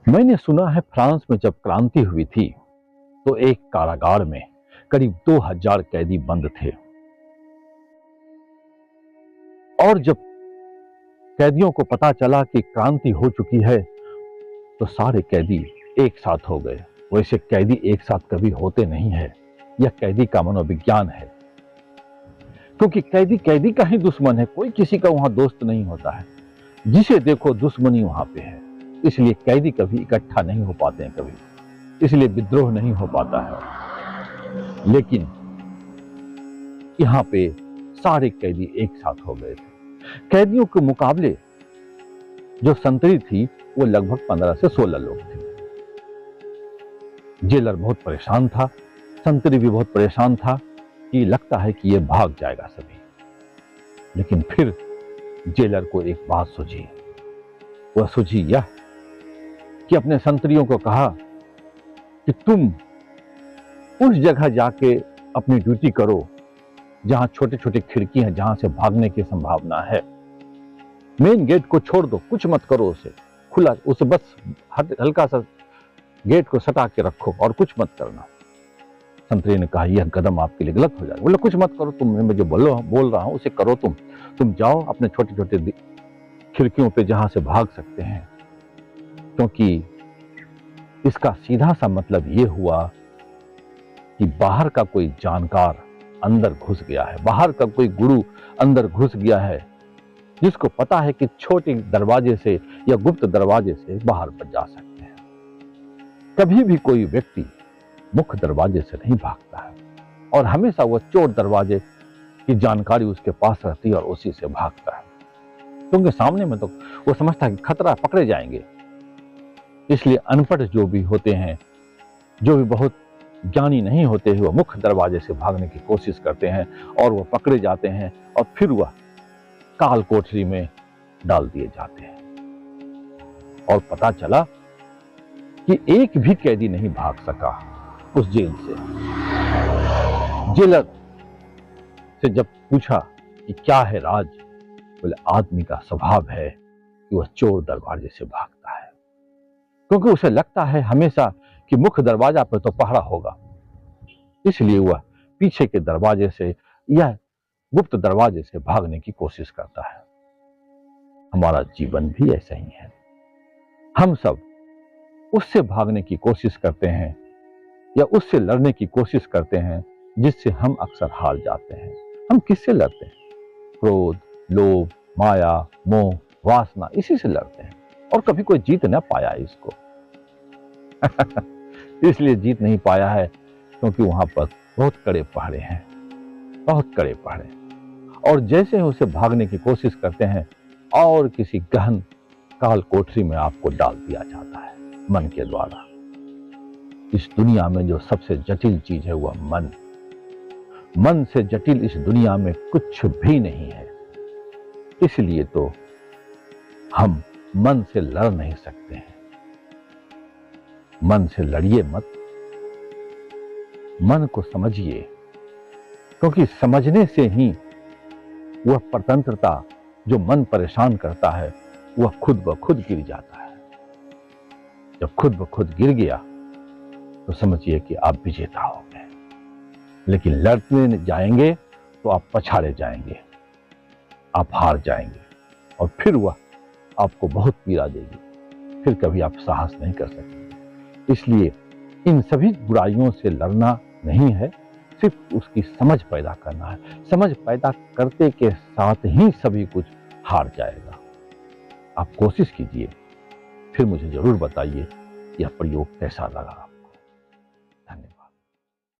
मैंने सुना है फ्रांस में जब क्रांति हुई थी तो एक कारागार में करीब 2000 कैदी बंद थे और जब कैदियों को पता चला कि क्रांति हो चुकी है तो सारे कैदी एक साथ हो गए। वैसे कैदी एक साथ कभी होते नहीं है, यह कैदी का मनोविज्ञान है, क्योंकि कैदी कैदी का ही दुश्मन है, कोई किसी का वहां दोस्त नहीं होता है। जिसे देखो दुश्मनी वहां पे है, इसलिए कैदी कभी इकट्ठा नहीं हो पाते हैं, कभी इसलिए विद्रोह नहीं हो पाता है। लेकिन यहाँ पे सारे कैदी एक साथ हो गए थे। कैदियों के मुकाबले जो संतरी थी वो लगभग 15 से 16 लोग थे। जेलर बहुत परेशान था, संतरी भी बहुत परेशान था कि लगता है कि ये भाग जाएगा सभी। लेकिन फिर जेलर को एक बात सूझी। वह सूझी यह कि अपने संतरियों को कहा कि तुम उस जगह जाके अपनी ड्यूटी करो जहां छोटे छोटे खिड़की हैं, जहां से भागने की संभावना है। मेन गेट को छोड़ दो, कुछ मत करो, उसे खुला, उसे बस हल्का सा गेट को सटा के रखो और कुछ मत करना। संतरी ने कहा यह कदम आपके लिए गलत हो जाएगा। बोले कुछ मत करो, मैं जो बोल रहा हूं उसे करो। तुम जाओ अपने छोटे छोटे खिड़कियों पे जहां से भाग सकते हैं, क्योंकि इसका सीधा सा मतलब यह हुआ कि बाहर का कोई जानकार अंदर घुस गया है, बाहर का कोई गुरु अंदर घुस गया है, जिसको पता है कि छोटे दरवाजे से या गुप्त दरवाजे से बाहर बच जा सकते हैं। कभी भी कोई व्यक्ति मुख्य दरवाजे से नहीं भागता है और हमेशा वह चोर दरवाजे की जानकारी उसके पास रहती है और उसी से भागता है, क्योंकि सामने में तो वो समझता है कि खतरा, पकड़े जाएंगे। इसलिए अनपढ़ जो भी होते हैं, जो भी बहुत ज्ञानी नहीं होते हैं, वह मुख्य दरवाजे से भागने की कोशिश करते हैं और वह पकड़े जाते हैं और फिर वह काल कोठरी में डाल दिए जाते हैं। और पता चला कि एक भी कैदी नहीं भाग सका उस जेल से। जेलर से जब पूछा कि क्या है राज, बोले आदमी का स्वभाव है कि वह चोर दरवाजे से भागता है, क्योंकि उसे लगता है हमेशा कि मुख्य दरवाजा पर तो पहरा होगा, इसलिए वह पीछे के दरवाजे से या गुप्त दरवाजे से भागने की कोशिश करता है। हमारा जीवन भी ऐसा ही है। हम सब उससे भागने की कोशिश करते हैं या उससे लड़ने की कोशिश करते हैं जिससे हम अक्सर हार जाते हैं। हम किससे लड़ते हैं? क्रोध, लोभ, माया, मोह, वासना, इसी से लड़ते हैं और कभी कोई जीत न पाया इसको। इसलिए जीत नहीं पाया है क्योंकि वहां पर बहुत कड़े पहरे हैं, बहुत कड़े पहरे। और जैसे ही उसे भागने की कोशिश करते हैं और किसी गहन काल कोठरी में आपको डाल दिया जाता है मन के द्वारा। इस दुनिया में जो सबसे जटिल चीज है वह मन। मन से जटिल इस दुनिया में कुछ भी नहीं है। इसलिए तो हम मन से लड़ नहीं सकते हैं। मन से लड़िए मत, मन को समझिए, क्योंकि समझने से ही वह परतंत्रता जो मन परेशान करता है वह खुद ब खुद गिर जाता है। जब खुद ब खुद गिर गया तो समझिए कि आप विजेता हो गए। लेकिन लड़ने जाएंगे तो आप पछाड़े जाएंगे, आप हार जाएंगे और फिर वह आपको बहुत पीड़ा देगी, फिर कभी आप साहस नहीं कर सकते। इसलिए इन सभी बुराइयों से लड़ना नहीं है, सिर्फ उसकी समझ पैदा करना है। समझ पैदा करते के साथ ही सभी कुछ हार जाएगा। आप कोशिश कीजिए, फिर मुझे जरूर बताइए यह प्रयोग कैसा लगा।